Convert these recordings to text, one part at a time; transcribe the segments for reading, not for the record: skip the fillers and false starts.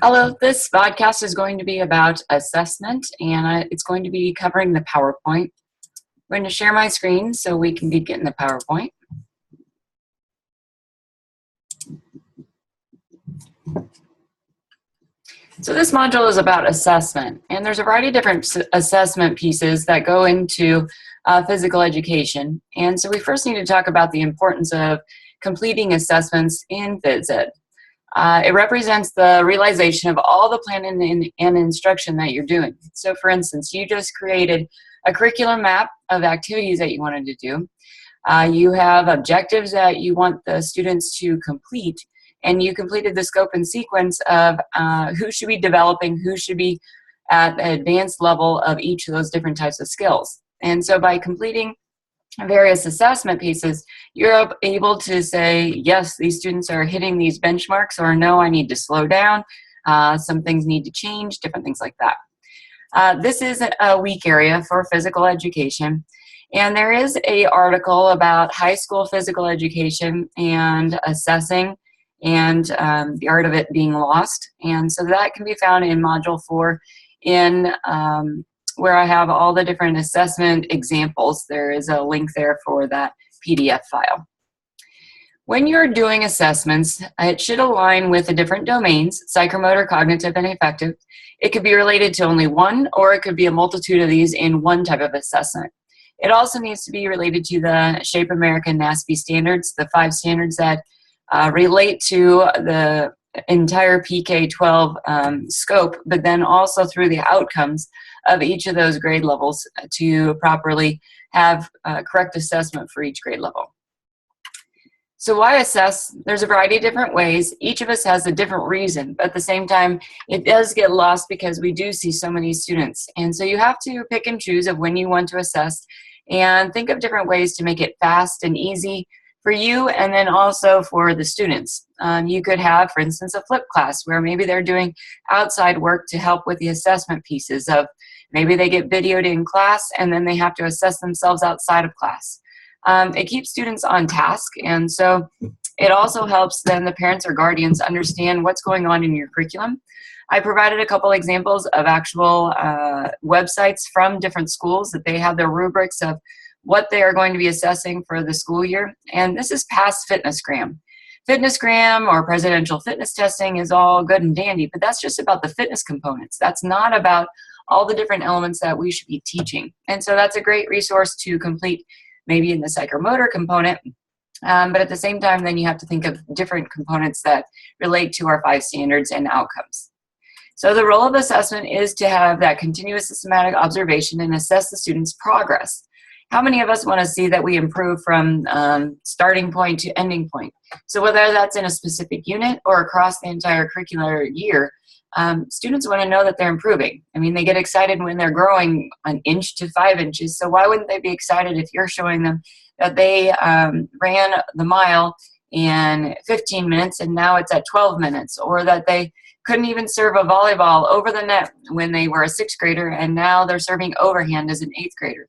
Hello, this podcast is going to be about assessment, and it's going to be covering the PowerPoint. I'm going to share my screen so we can begin the PowerPoint. So this module is about assessment, and there's a variety of different assessment pieces that go into physical education. And so we first need to talk about the importance of completing assessments in phys ed. It represents the realization of all the planning and instruction that you're doing. So for instance, you just created a curriculum map of activities that you wanted to do. You have objectives that you want the students to complete, and you completed the scope and sequence of who should be developing, who should be at the advanced level of each of those different types of skills. And so by completing various assessment pieces, you're able to say, yes, these students are hitting these benchmarks, or no, I need to slow down, some things need to change, different things like that. This is a weak area for physical education, and there is an article about high school physical education and assessing and the art of it being lost, and so that can be found in Module 4 in where I have all the different assessment examples. There is a link there for that PDF file. When you're doing assessments, it should align with the different domains, psychomotor, cognitive, and affective. It could be related to only one, or it could be a multitude of these in one type of assessment. It also needs to be related to the Shape America NASP standards, the 5 standards that relate to the entire PK-12 scope, but then also through the outcomes of each of those grade levels to properly have correct assessment for each grade level. So why assess? There's a variety of different ways. Each of us has a different reason, but at the same time, it does get lost because we do see so many students. And so you have to pick and choose of when you want to assess and think of different ways to make it fast and easy for you, and then also for the students. You could have, for instance, a flipped class where maybe they're doing outside work to help with the assessment pieces of maybe they get videoed in class and then they have to assess themselves outside of class. It keeps students on task, and so it also helps then the parents or guardians understand what's going on in your curriculum. I provided a couple examples of actual websites from different schools that they have their rubrics of what they are going to be assessing for the school year. And this is past FitnessGram. FitnessGram or presidential fitness testing is all good and dandy, but that's just about the fitness components. That's not about all the different elements that we should be teaching. And so that's a great resource to complete maybe in the psychomotor component. But at the same time, then you have to think of different components that relate to our 5 standards and outcomes. So the role of assessment is to have that continuous systematic observation and assess the student's progress. How many of us want to see that we improve from starting point to ending point? So whether that's in a specific unit or across the entire curricular year, students want to know that they're improving. I mean, they get excited when they're growing an inch to 5 inches, so why wouldn't they be excited if you're showing them that they ran the mile in 15 minutes and now it's at 12 minutes, or that they couldn't even serve a volleyball over the net when they were a 6th grader and now they're serving overhand as an 8th grader.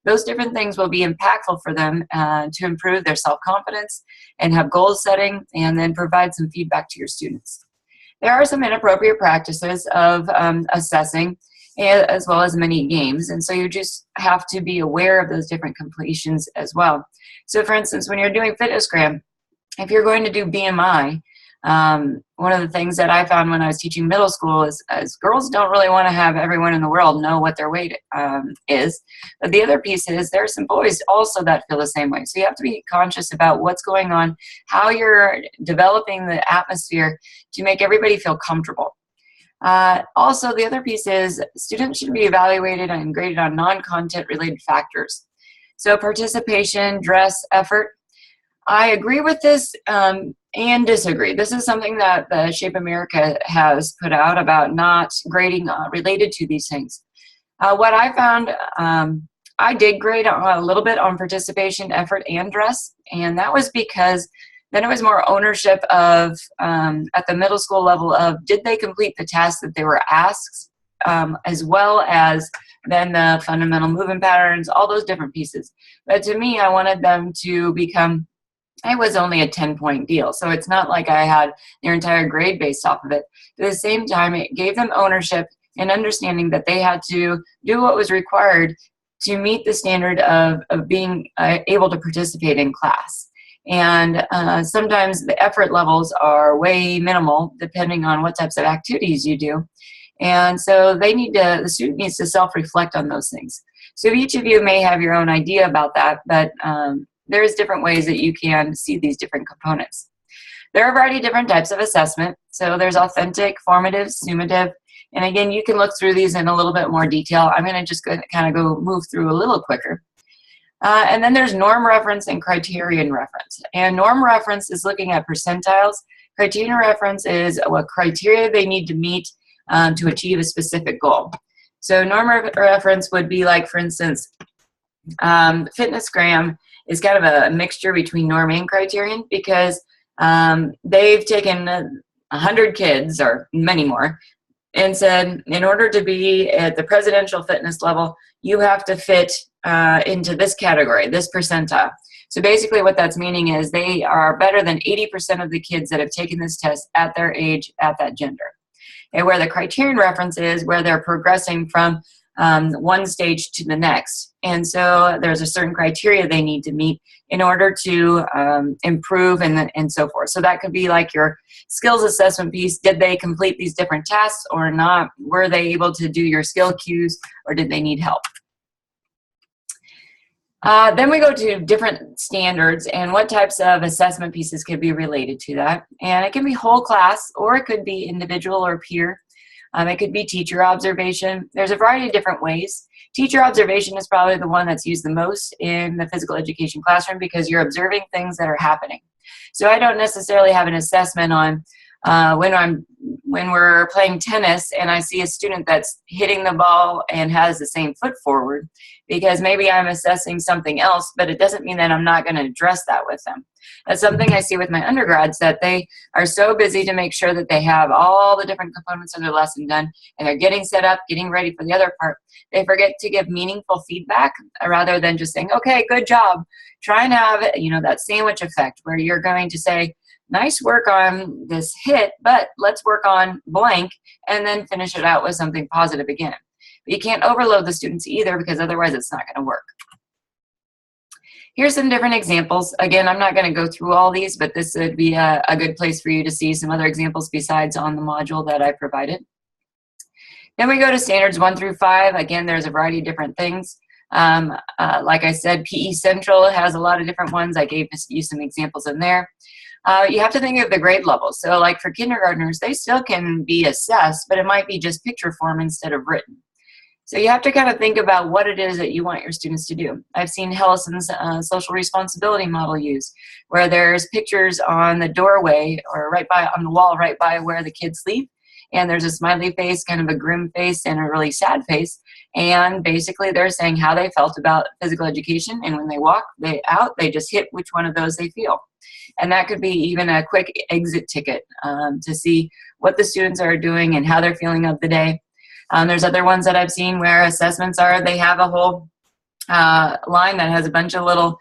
Those different things will be impactful for them to improve their self-confidence and have goal setting, and then provide some feedback to your students. There are some inappropriate practices of assessing, as well as many games, and so you just have to be aware of those different completions as well. So for instance, when you're doing FitnessGram, if you're going to do BMI, one of the things that I found when I was teaching middle school is girls don't really want to have everyone in the world know what their weight is. But the other piece is there are some boys also that feel the same way. So you have to be conscious about what's going on, how you're developing the atmosphere to make everybody feel comfortable. Also, the other piece is students should be evaluated and graded on non-content related factors. So participation, dress, effort. I agree with this and disagree. This is something that the Shape America has put out about not grading related to these things. What I found, I did grade a little bit on participation, effort, and dress, and that was because then it was more ownership of, at the middle school level, of did they complete the tasks that they were asked, as well as then the fundamental movement patterns, all those different pieces. But to me, I wanted them to become it was only a 10-point deal. So it's not like I had their entire grade based off of it. At the same time, it gave them ownership and understanding that they had to do what was required to meet the standard of being able to participate in class. And sometimes the effort levels are way minimal depending on what types of activities you do. And so the student needs to self-reflect on those things. So each of you may have your own idea about that, but there's different ways that you can see these different components. There are a variety of different types of assessment. So there's authentic, formative, summative, and again, you can look through these in a little bit more detail. I'm going to just kind of move through a little quicker. And then there's norm reference and criterion reference. And norm reference is looking at percentiles. Criterion reference is what criteria they need to meet to achieve a specific goal. So norm reference would be like, for instance, FitnessGram is kind of a mixture between norm and criterion because they've taken 100 kids or many more and said, in order to be at the presidential fitness level, you have to fit into this category, this percentile. So basically what that's meaning is they are better than 80% of the kids that have taken this test at their age, at that gender. And where the criterion reference is where they're progressing from one stage to the next. And so there's a certain criteria they need to meet in order to improve and so forth. So that could be like your skills assessment piece. Did they complete these different tasks or not? Were they able to do your skill cues or did they need help? Then we go to different standards and what types of assessment pieces could be related to that. And it can be whole class or it could be individual or peer. It could be teacher observation. There's a variety of different ways. Teacher observation is probably the one that's used the most in the physical education classroom because you're observing things that are happening. So I don't necessarily have an assessment on when we're playing tennis and I see a student that's hitting the ball and has the same foot forward, because maybe I'm assessing something else, but it doesn't mean that I'm not going to address that with them. That's something I see with my undergrads, that they are so busy to make sure that they have all the different components of their lesson done and they're getting set up, getting ready for the other part. They forget to give meaningful feedback rather than just saying, okay, good job. Try and have, that sandwich effect where you're going to say, nice work on this hit, but let's work on blank and then finish it out with something positive again. But you can't overload the students either because otherwise it's not going to work. Here's some different examples. Again, I'm not going to go through all these, but this would be a good place for you to see some other examples besides on the module that I provided. Then we go to standards 1 through 5. Again, there's a variety of different things. Like I said, PE Central has a lot of different ones. I gave you some examples in there. You have to think of the grade levels. So like for kindergartners, they still can be assessed, but it might be just picture form instead of written. So you have to kind of think about what it is that you want your students to do. I've seen Hellison's social responsibility model used, where there's pictures on the doorway or on the wall right by where the kids leave. And there's a smiley face, kind of a grim face, and a really sad face. And basically they're saying how they felt about physical education. And when they walk out, they just hit which one of those they feel. And that could be even a quick exit ticket to see what the students are doing and how they're feeling of the day. There's other ones that I've seen where assessments they have a whole line that has a bunch of little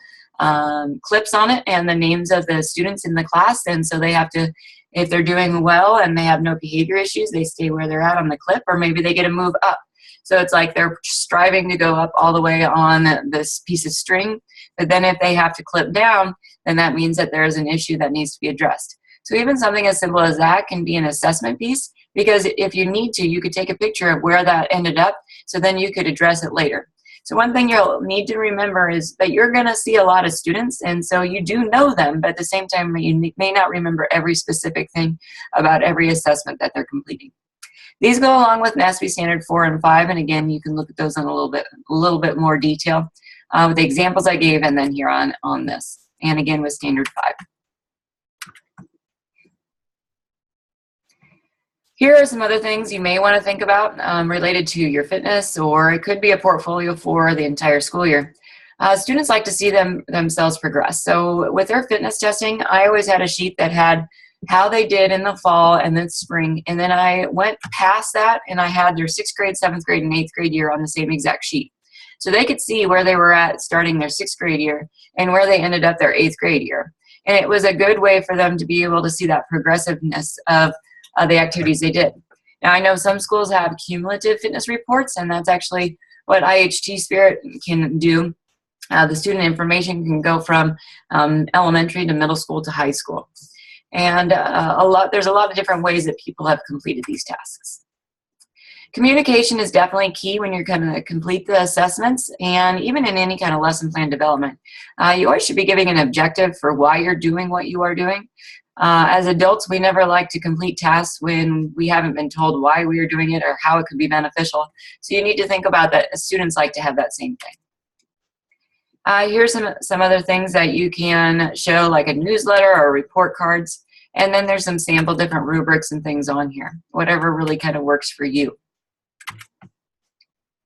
clips on it and the names of the students in the class. And so they have to, if they're doing well and they have no behavior issues, they stay where they're at on the clip, or maybe they get a move up. So it's like they're striving to go up all the way on this piece of string. But then if they have to clip down, then that means that there is an issue that needs to be addressed. So even something as simple as that can be an assessment piece, because if you need to, you could take a picture of where that ended up, so then you could address it later. So one thing you'll need to remember is that you're going to see a lot of students, and so you do know them, but at the same time, you may not remember every specific thing about every assessment that they're completing. These go along with NASB Standard 4 and 5, and again, you can look at those in a little bit more detail with the examples I gave, and then here on this, and again with Standard 5. Here are some other things you may want to think about related to your fitness, or it could be a portfolio for the entire school year. Students like to see themselves progress. So with their fitness testing, I always had a sheet that had how they did in the fall and then spring, and then I went past that and I had their 6th grade, 7th grade, and 8th grade year on the same exact sheet. So they could see where they were at starting their 6th grade year and where they ended up their 8th grade year. And it was a good way for them to be able to see that progressiveness of the activities they did. Now, I know some schools have cumulative fitness reports, and that's actually what IHT Spirit can do. The student information can go from elementary to middle school to high school. And there's a lot of different ways that people have completed these tasks. Communication is definitely key when you're going to complete the assessments, and even in any kind of lesson plan development. You always should be giving an objective for why you're doing what you are doing. As adults, we never like to complete tasks when we haven't been told why we are doing it or how it could be beneficial. So you need to think about that. Students like to have that same thing. Here's some other things that you can show, like a newsletter or report cards. And then there's some sample different rubrics and things on here, whatever really kind of works for you.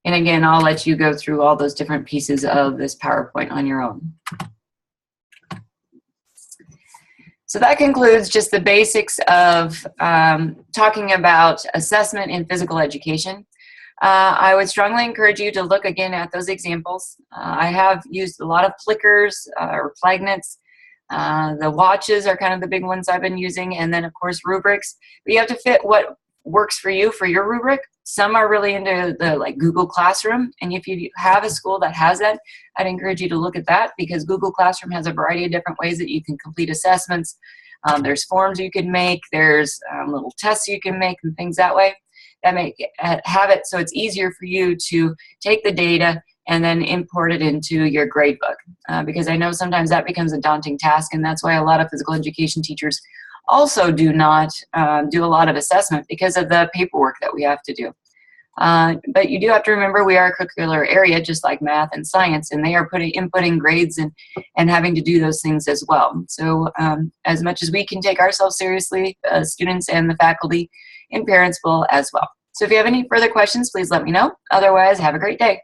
And again, I'll let you go through all those different pieces of this PowerPoint on your own. So that concludes just the basics of talking about assessment in physical education. I would strongly encourage you to look again at those examples. I have used a lot of clickers or Plagnets. The watches are kind of the big ones I've been using, and then of course rubrics. But you have to fit what works for you for your rubric. Some are really into the like Google Classroom, and if you have a school that has that, I'd encourage you to look at that, because Google Classroom has a variety of different ways that you can complete assessments. There's forms you can make, there's little tests you can make and things that way that have it so it's easier for you to take the data and then import it into your gradebook. Because I know sometimes that becomes a daunting task, and that's why a lot of physical education teachers also do not do a lot of assessment because of the paperwork that we have to do. But you do have to remember we are a curricular area just like math and science, and they are inputting grades and having to do those things as well. So as much as we can take ourselves seriously, students and the faculty and parents will as well. So if you have any further questions, please let me know. Otherwise, have a great day.